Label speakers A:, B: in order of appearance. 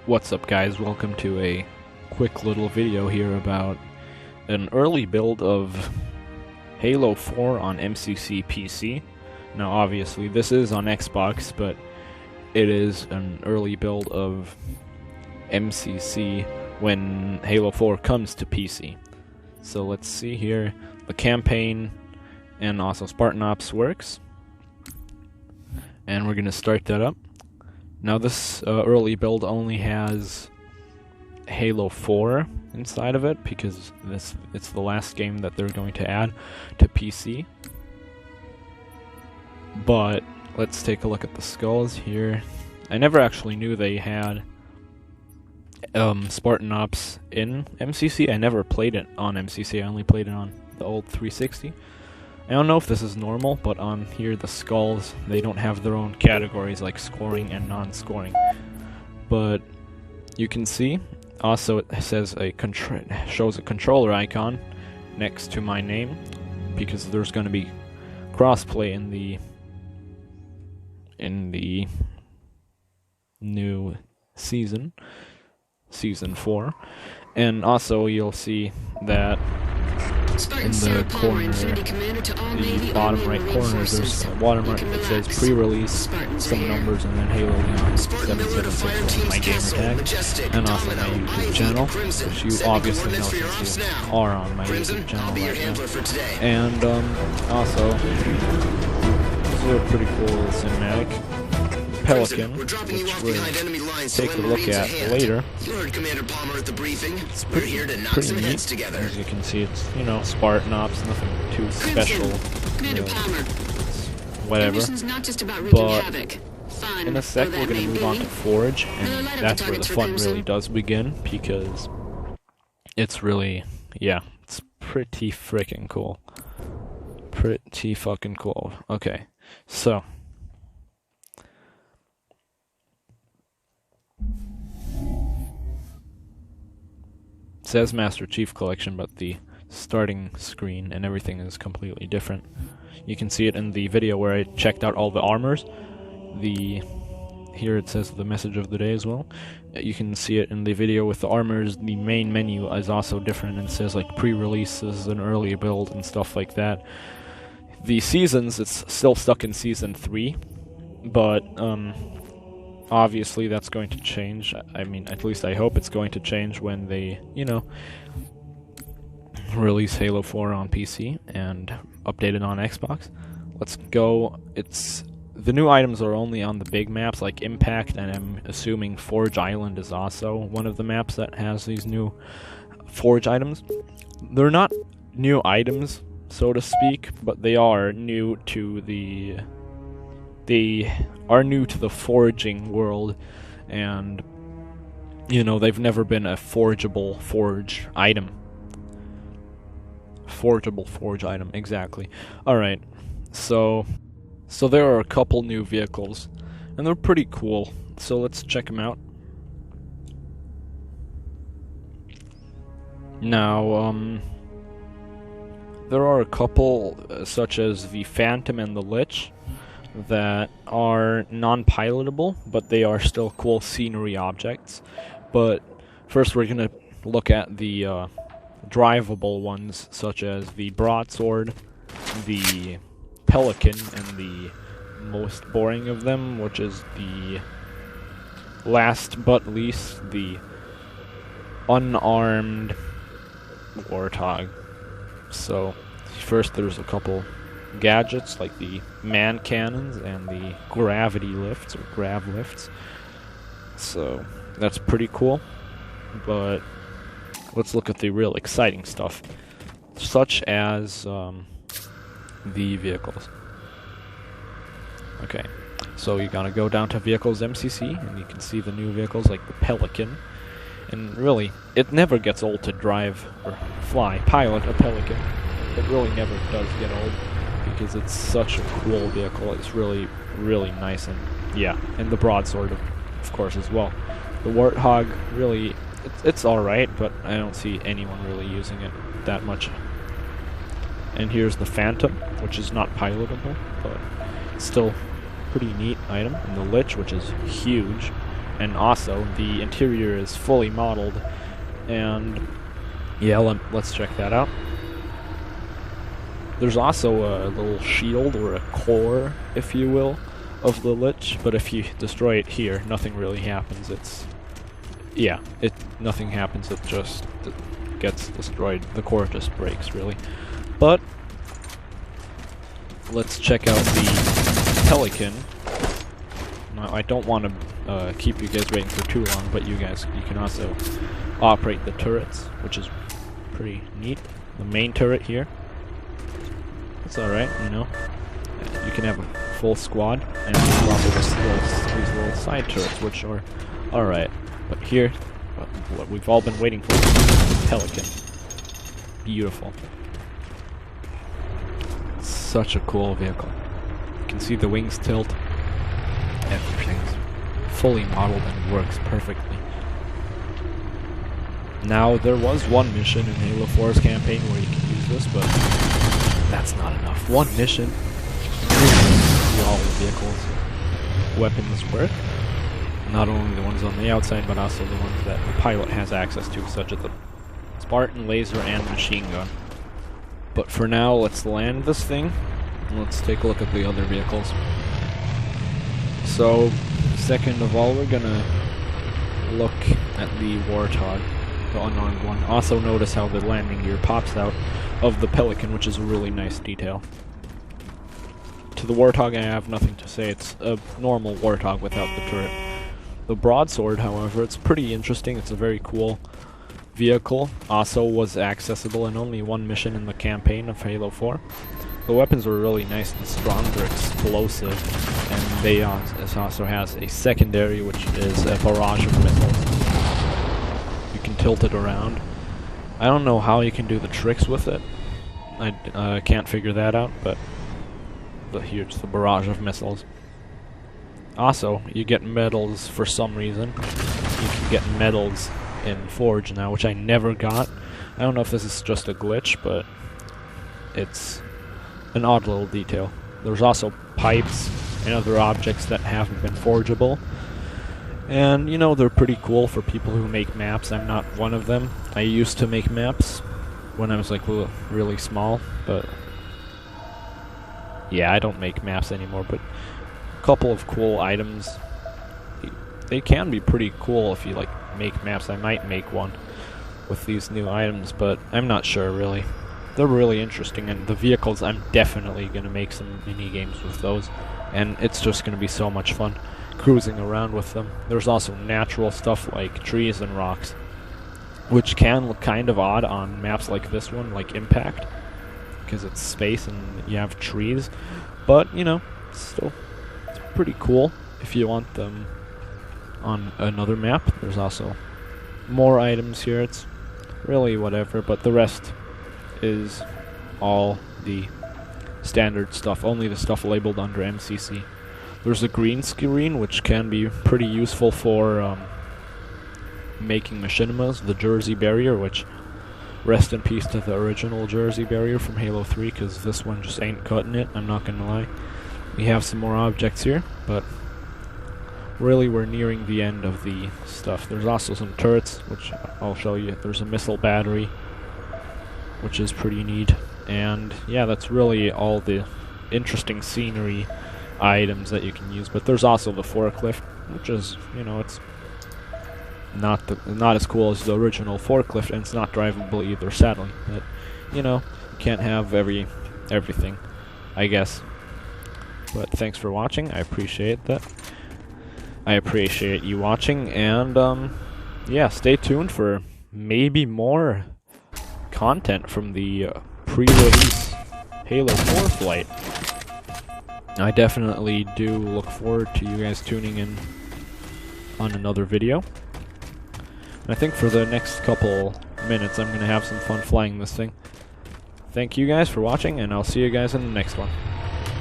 A: What's up, guys? Welcome to a quick little video here about an early build of Halo 4 on MCC PC. Now obviously this is on Xbox, but it is an early build of MCC when Halo 4 comes to PC. So let's see here. The campaign and also Spartan Ops works. And we're going to start that up. Now this early build only has Halo 4 inside of it because it's the last game that they're going to add to PC. But let's take a look at the skulls here. I never actually knew they had Spartan Ops in MCC. I never played it on MCC, I only played it on the old 360. I don't know if this is normal, but on here the skulls, they don't have their own categories like scoring and non-scoring. But you can see, also it says shows a controller icon next to my name, because there's going to be crossplay in the new season 4. And also you'll see that in the corner, the bottom right corner, there's a watermark that says pre-release, some numbers, and then Halo Leon 776 is my gamer tag, and also my YouTube channel, which you obviously know since you are on my YouTube channel right now. And also, this is a pretty cool little cinematic. Pelican, which we'll take a look at later. It's pretty neat. As you can see, it's, you know, Spartan Ops, nothing too special. Whatever. But in a sec, we're going to move on to Forge, and that's where the fun really does begin, because it's really, yeah, it's pretty freaking cool. Pretty fucking cool. Okay, so it says Master Chief Collection, but the starting screen and everything is completely different. You can see it in the video where I checked out all the armors. Here it says the message of the day as well. You can see it in the video with the armors. The main menu is also different, and it says like pre-releases and early build and stuff like that. The seasons, it's still stuck in Season 3, but obviously that's going to change. I mean, at least I hope it's going to change when they, you know, release Halo 4 on PC and update it on Xbox. Let's go. The new items are only on the big maps like Impact, and I'm assuming Forge Island is also one of the maps that has these new Forge items. They're not new items, so to speak, but they are new to the forging world, and you know, they've never been a forgeable forge item. Forgeable forge item, exactly. Alright, so there are a couple new vehicles, and they're pretty cool, so let's check them out. Now, there are a couple, such as the Phantom and the Lich, that are non-pilotable, but they are still cool scenery objects. But first we're going to look at the drivable ones, such as the Broadsword, the Pelican, and the most boring of them, which is the last but least, the unarmed Warthog. So first there's a couple gadgets like the man cannons and the gravity lifts, or grav lifts. So that's pretty cool. But let's look at the real exciting stuff, such as the vehicles. Okay, so you gotta go down to Vehicles MCC, and you can see the new vehicles like the Pelican. And really, it never gets old to drive or pilot a Pelican. It really never does get old, because it's such a cool vehicle. It's really, really nice, and yeah, and the Broadsword, of course, as well. The Warthog, really, it's alright, but I don't see anyone really using it that much. And here's the Phantom, which is not pilotable, but still pretty neat item. And the Lich, which is huge. And also, the interior is fully modeled, and yeah, let's check that out. There's also a little shield, or a core, if you will, of the Lich, but if you destroy it here, nothing really happens. Nothing happens, it just gets destroyed. The core just breaks, really. But let's check out the Pelican. Now, I don't want to keep you guys waiting for too long, but you can also operate the turrets, which is pretty neat. The main turret here, it's alright, you know. You can have a full squad, and there's also these little side turrets, which are alright. But here, what we've all been waiting for is the Pelican. Beautiful. Such a cool vehicle. You can see the wings tilt. Everything's fully modeled and works perfectly. Now, there was one mission in Halo 4's campaign where you can use this, but that's not enough. One mission. See all the vehicles' weapons work. Not only the ones on the outside, but also the ones that the pilot has access to, such as the Spartan laser and machine gun. But for now, let's land this thing, and let's take a look at the other vehicles. So, second of all, we're gonna look at the Warthog, the unarmed one. Also notice how the landing gear pops out of the Pelican, which is a really nice detail. To the Warthog, I have nothing to say. It's a normal Warthog without the turret. The broadsword, however, it's pretty interesting. It's a very cool vehicle. Also was accessible in only one mission in the campaign of Halo 4. The weapons were really nice and strong. They're explosive, and it also has a secondary, which is a barrage of missiles. You can tilt it around. I don't know how you can do the tricks with it. I can't figure that out, but here's the barrage of missiles. Also, you get medals for some reason. You can get medals in Forge now, which I never got. I don't know if this is just a glitch, but it's an odd little detail. There's also pipes and other objects that haven't been forgeable. And, you know, they're pretty cool for people who make maps. I'm not one of them. I used to make maps when I was, like, really small, but yeah, I don't make maps anymore, but a couple of cool items. They can be pretty cool if you, like, make maps. I might make one with these new items, but I'm not sure, really. They're really interesting, and the vehicles, I'm definitely going to make some mini-games with those, and it's just going to be so much fun cruising around with them. There's also natural stuff like trees and rocks, which can look kind of odd on maps like this one, like Impact, because it's space and you have trees, but, you know, it's pretty cool if you want them on another map. There's also more items here. It's really whatever, but the rest is all the standard stuff, only the stuff labeled under MCC. There's a green screen, which can be pretty useful for making machinimas, the Jersey Barrier, which rest in peace to the original Jersey Barrier from Halo 3, because this one just ain't cutting it, I'm not gonna lie. We have some more objects here, but really we're nearing the end of the stuff. There's also some turrets, which I'll show you. There's a missile battery, which is pretty neat. And yeah, that's really all the interesting scenery items that you can use. But there's also the forklift, which is, you know, it's not as cool as the original forklift, and it's not drivable either, sadly. But, you know, you can't have everything, I guess. But thanks for watching. I appreciate that. I appreciate you watching, and yeah, stay tuned for maybe more content from the pre-release Halo 4 flight. I definitely do look forward to you guys tuning in on another video. And I think for the next couple minutes I'm going to have some fun flying this thing. Thank you guys for watching, and I'll see you guys in the next one.